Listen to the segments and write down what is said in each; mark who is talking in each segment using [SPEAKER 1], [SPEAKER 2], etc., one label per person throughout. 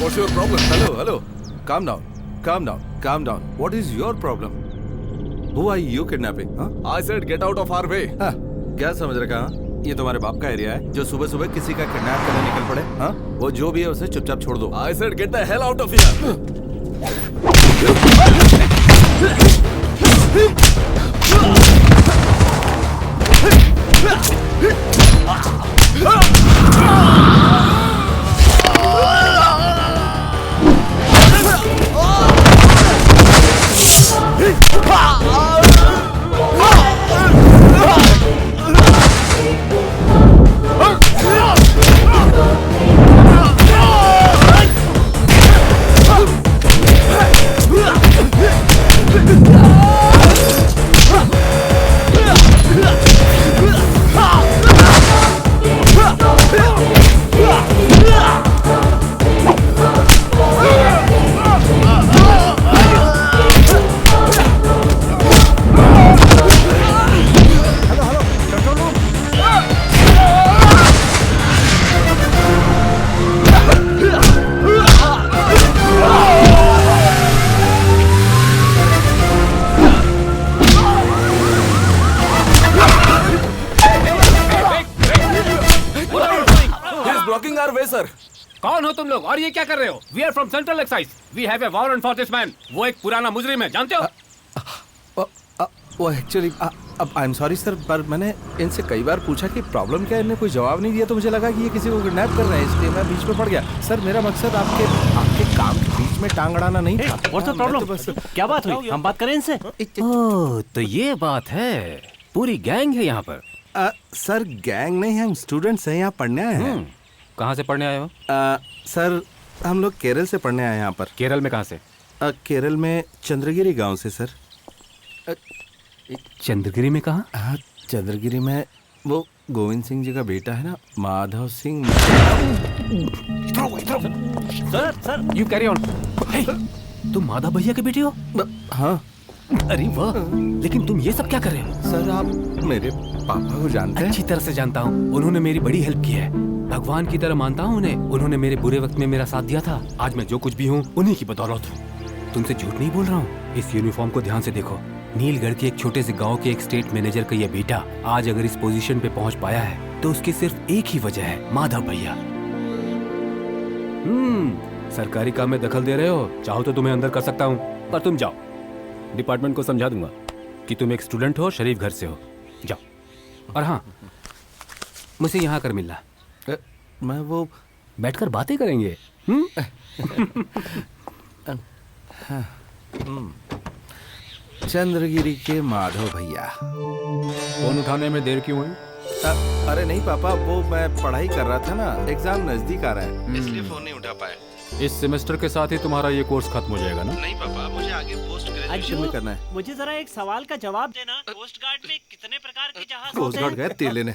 [SPEAKER 1] What's your problem?
[SPEAKER 2] Hello. Calm down. What is your problem? Who are you kidnapping? Huh?
[SPEAKER 1] I said get out of our way.
[SPEAKER 2] हाँ, क्या समझ रखा? हाँ? ये तुम्हारे बाप का एरिया है जो सुबह सुबह किसी का किडनैप करने निकल पड़े? हाँ? वो जो भी है उसे चुपचाप छोड़ दो।
[SPEAKER 1] I said get the hell out of here. Blocking our way, sir.
[SPEAKER 3] कौन हो तुम लोग और ये क्या कर रहे हो? We are from Central Excise. We have a warrant for this man. वो एक पुराना मुजरिम है, जानते हो?
[SPEAKER 2] वो एक्चुअली अब आई एम सॉरी सर, पर मैंने इनसे कई बार पूछा कि प्रॉब्लम क्या है, इन्हें कोई जवाब नहीं दिया, तो मुझे लगा कि ये किसी को किडनैप कर रहे हैं, इसलिए मैं बीच में पड़ गया। सर मेरा मकसद आपके काम के बीच में टांग अड़ाना नहीं था।
[SPEAKER 4] What's the problem? क्या बात हुई? हम बात करें इनसे।
[SPEAKER 3] ओह, तो ये बात है। पूरी गैंग है यहाँ पर।
[SPEAKER 2] सर गैंग नहीं, हम स्टूडेंट्स हैं, यहाँ पढ़ने आए हैं।
[SPEAKER 3] कहाँ से पढ़ने आए हो?
[SPEAKER 2] सर हम लोग केरल से पढ़ने आए हैं यहाँ पर।
[SPEAKER 3] केरल में कहाँ से?
[SPEAKER 2] केरल में चंद्रगिरी गांव से सर।
[SPEAKER 3] चंद्रगिरी में कहाँ?
[SPEAKER 2] हाँ, चंद्रगिरी में वो गोविंद सिंह जी का बेटा है ना, Madhav Singh.
[SPEAKER 4] Sir
[SPEAKER 3] you carry on. तुम माधव भैया के बेटे हो?
[SPEAKER 2] हाँ।
[SPEAKER 3] अरे वाह, लेकिन तुम ये सब क्या कर रहे हो?
[SPEAKER 2] सर आप मेरे पापा को जानते हैं?
[SPEAKER 3] अच्छी तरह से जानता हूँ, उन्होंने मेरी बड़ी हेल्प की है। भगवान की तरह मानता हूँ उन्हें। उन्होंने मेरे बुरे वक्त में मेरा साथ दिया था। आज मैं जो कुछ भी हूँ उन्हीं की बदौलत हूँ। तुमसे झूठ नहीं बोल रहा हूँ। इस यूनिफॉर्म को ध्यान से देखो। नीलगढ़ के एक छोटे से गांव के एक स्टेट मैनेजर का ये बेटा आज अगर इस पोजीशन पे पहुंच पाया है तो उसकी सिर्फ एक ही वजह है, माधव भैया। सरकारी काम में दखल दे रहे हो? चाहो तो तुम्हें अंदर कर सकता हूँ, पर तुम जाओ। डिपार्टमेंट को समझा दूंगा कि तुम एक स्टूडेंट हो, शरीफ घर से हो। जाओ। और हाँ, मुझे यहाँ कर मिलना।
[SPEAKER 2] मैं वो
[SPEAKER 3] बैठकर बातें करेंगे।
[SPEAKER 2] चंद्रगिरी के माधव भैया।
[SPEAKER 3] फोन उठाने में देर क्यों हुई?
[SPEAKER 2] अरे नहीं पापा, वो मैं पढ़ाई कर रहा था ना, एग्जाम नजदीक आ रहा है, इसलिए फोन नहीं उठा पाए।
[SPEAKER 3] इस सेमेस्टर के साथ ही तुम्हारा ये कोर्स खत्म हो जाएगा ना?
[SPEAKER 2] नहीं पापा, मुझे आगे पोस्ट ग्रेजुएशन में करना है।
[SPEAKER 4] मुझे जरा एक सवाल का जवाब देना। कोस्ट गार्ड में कितने प्रकार के जहाज होते हैं?
[SPEAKER 2] कोस्ट गार्ड गए तेल लेने।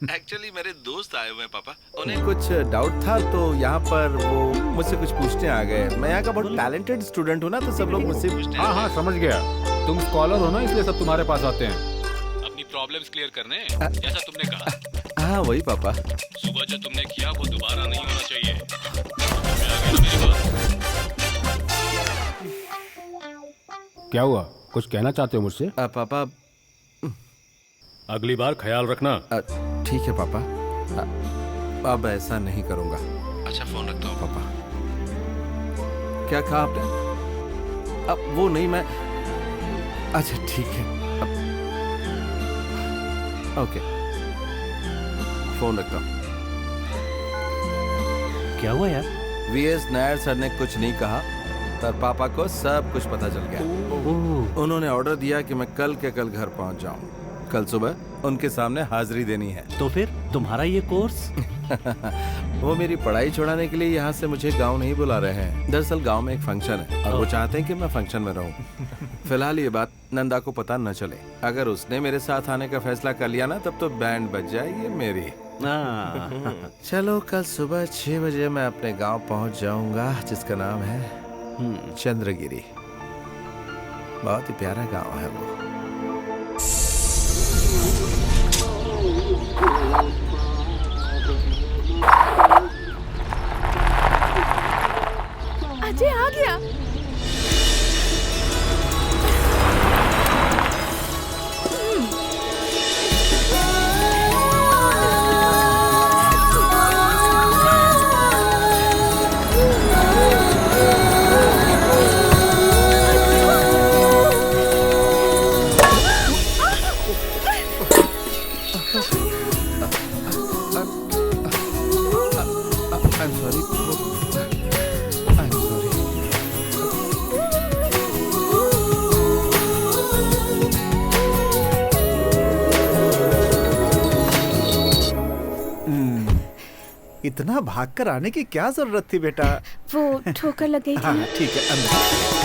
[SPEAKER 2] एक्चुअली मेरे दोस्त आए हुए हैं पापा, उन्हें कुछ डाउट था तो यहाँ पर वो मुझसे कुछ पूछने आ गए। मैं यहाँ का बहुत टैलेंटेड स्टूडेंट हूँ ना, तो सब लोग मुझसे पूछते हैं।
[SPEAKER 3] हाँ समझ गया। तुम स्कॉलर हो ना, इसलिए सब तुम्हारे पास आते हैं अपनी प्रॉब्लम्स क्लियर करने, जैसा तुमने कहा।
[SPEAKER 2] हाँ वही पापा।
[SPEAKER 3] सुबह जो तुमने किया वो दोबारा नहीं होना चाहिए। मेरी बात। क्या हुआ? कुछ कहना चाहते हो मुझसे?
[SPEAKER 2] पापा
[SPEAKER 3] अगली बार ख्याल रखना।
[SPEAKER 2] ठीक है पापा, अब ऐसा नहीं करूँगा। अच्छा फोन रखता हूँ पापा। क्या कहा आपने? अब वो नहीं, मैं अच्छा ठीक है, ओके फोन रखता हूँ।
[SPEAKER 4] क्या हुआ यार?
[SPEAKER 2] वीएस नायर सर ने कुछ नहीं कहा, पर पापा को सब कुछ पता चल गया। उन्होंने ऑर्डर दिया कि मैं कल के कल घर पहुंच जाऊं। कल सुबह उनके सामने हाजिरी देनी है।
[SPEAKER 4] तो फिर तुम्हारा ये कोर्स?
[SPEAKER 2] वो मेरी पढ़ाई छुड़ाने के लिए यहाँ से मुझे गांव नहीं बुला रहे हैं। दरअसल गांव में एक फंक्शन है और वो चाहते हैं कि मैं फंक्शन में रहूं। फिलहाल ये बात नंदा को पता न चले। अगर उसने मेरे साथ आने का फैसला कर लिया ना, तब तो बैंड बज जाएगी मेरी। चलो कल सुबह 6 बजे मैं अपने गांव पहुंच जाऊंगा, जिसका नाम है चंद्रगिरी। बहुत ही प्यारा गांव है वो।
[SPEAKER 5] गया।
[SPEAKER 2] I'm sorry. I'm sorry.
[SPEAKER 6] इतना भागकर आने की क्या जरूरत थी बेटा?
[SPEAKER 5] वो ठोकर लग गई
[SPEAKER 6] हाँ
[SPEAKER 5] थी।
[SPEAKER 6] ठीक है, अंदर।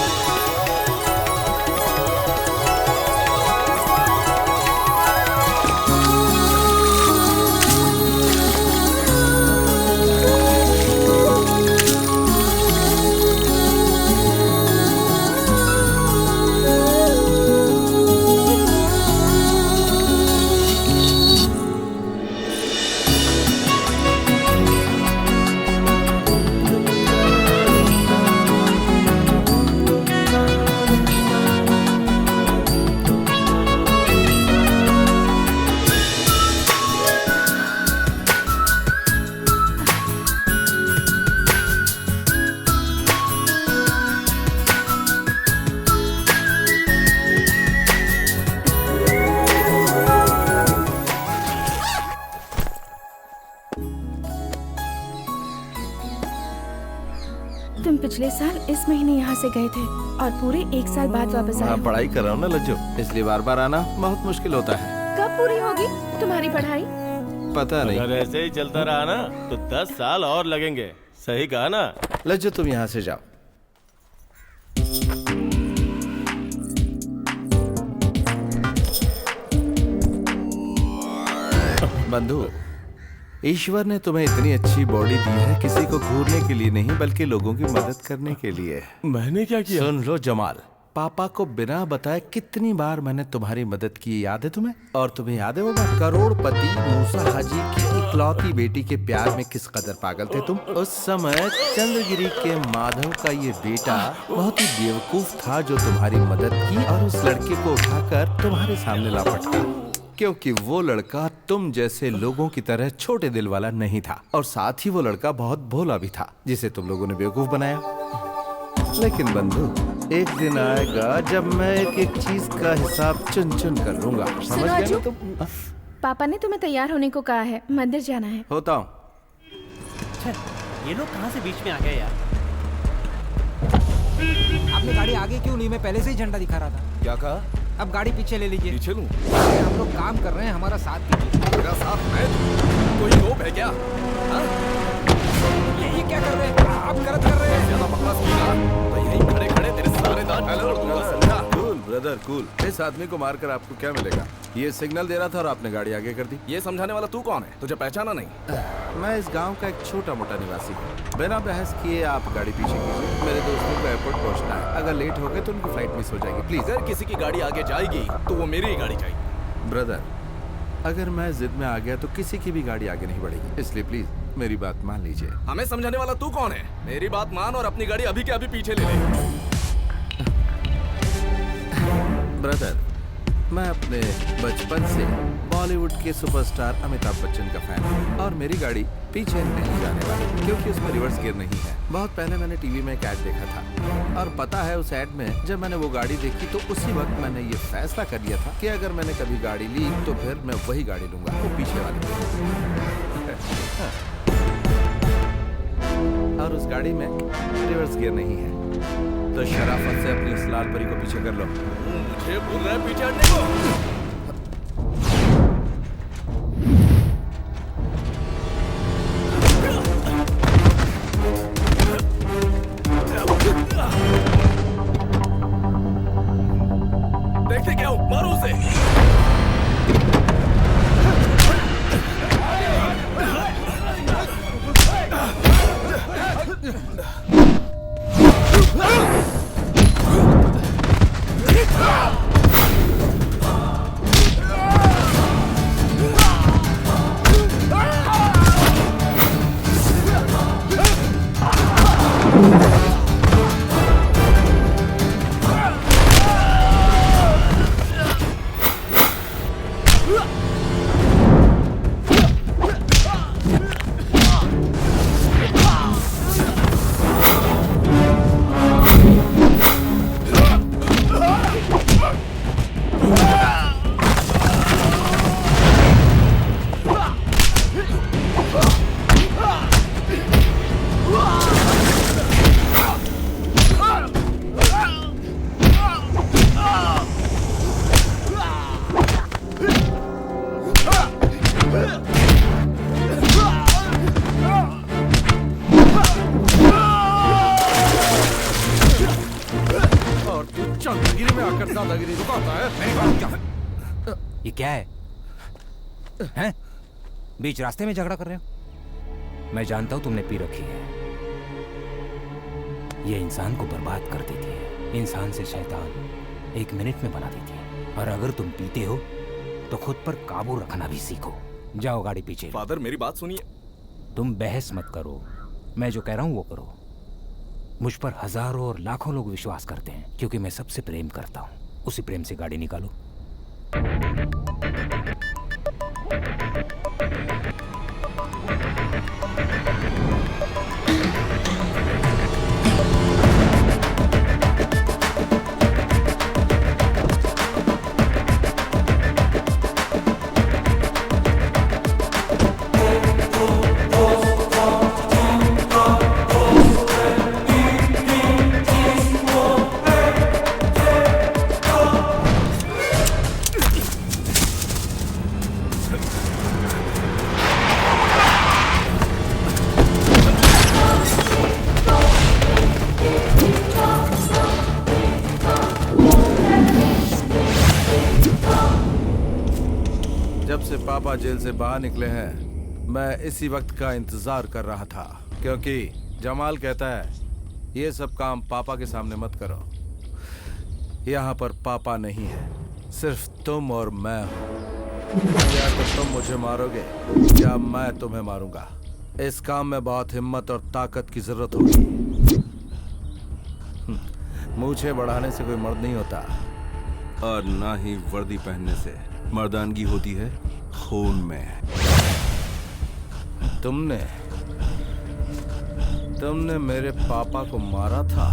[SPEAKER 5] तुम पिछले साल इस महीने यहाँ से गए थे और पूरे 1 साल बाद वापस आए
[SPEAKER 2] हाँ,
[SPEAKER 5] हो।
[SPEAKER 2] पढ़ाई कर रहा हूँ ना लज्जो, इसलिए बार बार आना बहुत मुश्किल होता है।
[SPEAKER 5] कब पूरी होगी तुम्हारी पढ़ाई?
[SPEAKER 2] पता नहीं।
[SPEAKER 7] अगर ऐसे ही चलता रहा ना तो 10 साल और लगेंगे। सही कहा ना?
[SPEAKER 2] लज्जो तुम यहाँ से जाओ। बंधु, ईश्वर ने तुम्हें इतनी अच्छी बॉडी दी है किसी को घूरने के लिए नहीं बल्कि लोगों की मदद करने के लिए।
[SPEAKER 7] मैंने क्या किया?
[SPEAKER 2] सुन लो जमाल, पापा को बिना बताए कितनी बार मैंने तुम्हारी मदद की, याद है तुम्हें? और तुम्हें याद है वो बात, करोड़पति मूसा हाजी की इकलौती बेटी के प्यार में किस कदर पागल थे तुम? उस समय चंद्रगिरी के माधव का ये बेटा बहुत ही बेवकूफ था जो तुम्हारी मदद की और उस लड़के को उठाकर तुम्हारे सामने ला पटका, क्योंकि वो लड़का तुम जैसे लोगों की तरह छोटे दिल वाला नहीं था और साथ ही वो लड़का बहुत भोला भी था जिसे तुम लोगों ने बेवकूफ बनाया। लेकिन बंधु, एक दिन आएगा जब मैं एक एक चीज का हिसाब चुन चुन कर लूंगा। समझ
[SPEAKER 5] सुनो
[SPEAKER 2] गए
[SPEAKER 5] अज्जू,
[SPEAKER 2] ना तुम?
[SPEAKER 5] पापा ने तुम्हें तैयार होने को कहा है, मंदिर जाना है।
[SPEAKER 2] होता हूँ।
[SPEAKER 4] ये लोग कहाँ से बीच में आ गए यार?
[SPEAKER 8] आपने गाड़ी आगे क्यों ली? मैं पहले से ही झंडा दिखा रहा था।
[SPEAKER 1] क्या कहा?
[SPEAKER 8] अब गाड़ी पीछे ले लीजिए।
[SPEAKER 1] पीछे लूं?
[SPEAKER 8] अरे हम लोग काम कर रहे हैं, हमारा साथ दीजिए।
[SPEAKER 1] मेरा साथ मैं दूं? कोई लोभ है क्या? हाँ?
[SPEAKER 8] ये क्या कर रहे हैं आप? गलत कर रहे हैं।
[SPEAKER 1] ज्यादा बकवास की ना तो यहीं खड़े खड़े तेरे सारे दांत तोड़ दूंगा, समझा?
[SPEAKER 2] Cool brother cool. इस आदमी को मारकर आपको क्या मिलेगा? ये सिग्नल दे रहा था और आपने गाड़ी आगे कर दी।
[SPEAKER 1] ये समझाने वाला तू कौन है? तुझे पहचाना नहीं?
[SPEAKER 2] मैं इस गांव का एक छोटा मोटा निवासी हूँ। बिना बहस किए आप गाड़ी पीछे कीजिए, मेरे दोस्तों को एयरपोर्ट पहुंचना है। अगर लेट हो गए तो उनकी फ्लाइट मिस हो जाएगी। प्लीज।
[SPEAKER 1] अगर किसी की गाड़ी आगे जाएगी तो वो मेरी ही गाड़ी जाएगी।
[SPEAKER 2] ब्रदर, अगर मैं जिद में आ गया तो किसी की भी गाड़ी आगे नहीं बढ़ेगी, इसलिए प्लीज मेरी बात मान लीजिए।
[SPEAKER 1] हमें समझाने वाला तू कौन है? मेरी बात मान और अपनी गाड़ी अभी के अभी पीछे ले ले।
[SPEAKER 2] ब्रदर, मैं अपने बचपन से बॉलीवुड के सुपरस्टार अमिताभ बच्चन का फैन हूँ और मेरी गाड़ी पीछे नहीं जाने वाली क्योंकि उसमें रिवर्स गियर नहीं है। बहुत पहले मैंने टीवी में एक ऐड देखा था और पता है उस ऐड में जब मैंने वो गाड़ी देखी तो उसी वक्त मैंने ये फैसला कर लिया था कि अगर मैंने कभी गाड़ी ली तो फिर मैं वही गाड़ी लूंगा, वो पीछे वाली। और उस गाड़ी में रिवर्स गियर नहीं है, तो शराफत से अपनी इस लाल परी को पीछे कर लो।
[SPEAKER 1] मुझे बोल रहा है पीछे हटने को? देखते क्या हो? मारो उसे।
[SPEAKER 2] दादागिरी दिखाता है।
[SPEAKER 8] मेरी बात क्या? ये क्या है? हैं? बीच रास्ते में झगड़ा कर रहे हो? मैं जानता हूं तुमने पी रखी है। ये इंसान को बर्बाद कर देती है। इंसान से शैतान 1 मिनट में बना देती है। और अगर तुम पीते हो तो खुद पर काबू रखना भी सीखो। जाओ गाड़ी पीछे।
[SPEAKER 1] फादर मेरी बात सुनिए।
[SPEAKER 8] तुम बहस मत करो, मैं जो कह रहा हूं वो करो। मुझ पर हजारों और लाखों लोग विश्वास करते हैं क्योंकि मैं सबसे प्रेम करता हूं। उसी प्रेम से गाड़ी निकालो।
[SPEAKER 2] जब से पापा जेल से बाहर निकले हैं मैं इसी वक्त का इंतजार कर रहा था, क्योंकि जमाल कहता है ये सब काम पापा के सामने मत करो। यहाँ पर पापा नहीं है, सिर्फ तुम और मैं हूँ। या तो तुम मुझे मारोगे या मैं तुम्हें मारूंगा। इस काम में बहुत हिम्मत और ताकत की जरूरत होगी। मूछें बढ़ाने से कोई मर्द नहीं होता, और ना ही वर्दी पहनने से। मर्दानगी होती है खून में। तुमने मेरे पापा को मारा था।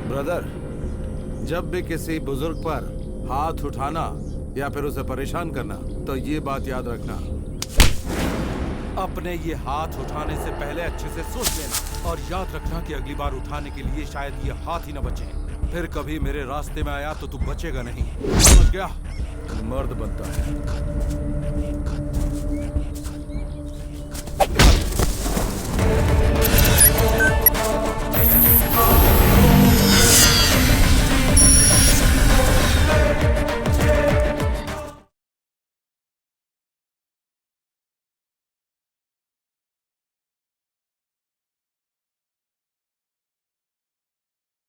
[SPEAKER 2] ब्रदर, जब भी किसी बुजुर्ग पर हाथ उठाना या फिर उसे परेशान करना तो ये बात याद रखना, अपने ये हाथ उठाने से पहले अच्छे से सोच लेना। और याद रखना कि अगली बार उठाने के लिए शायद ये हाथ ही न बचे। फिर कभी मेरे रास्ते में आया तो तू बचेगा नहीं, समझ गया? मर्द बनता है।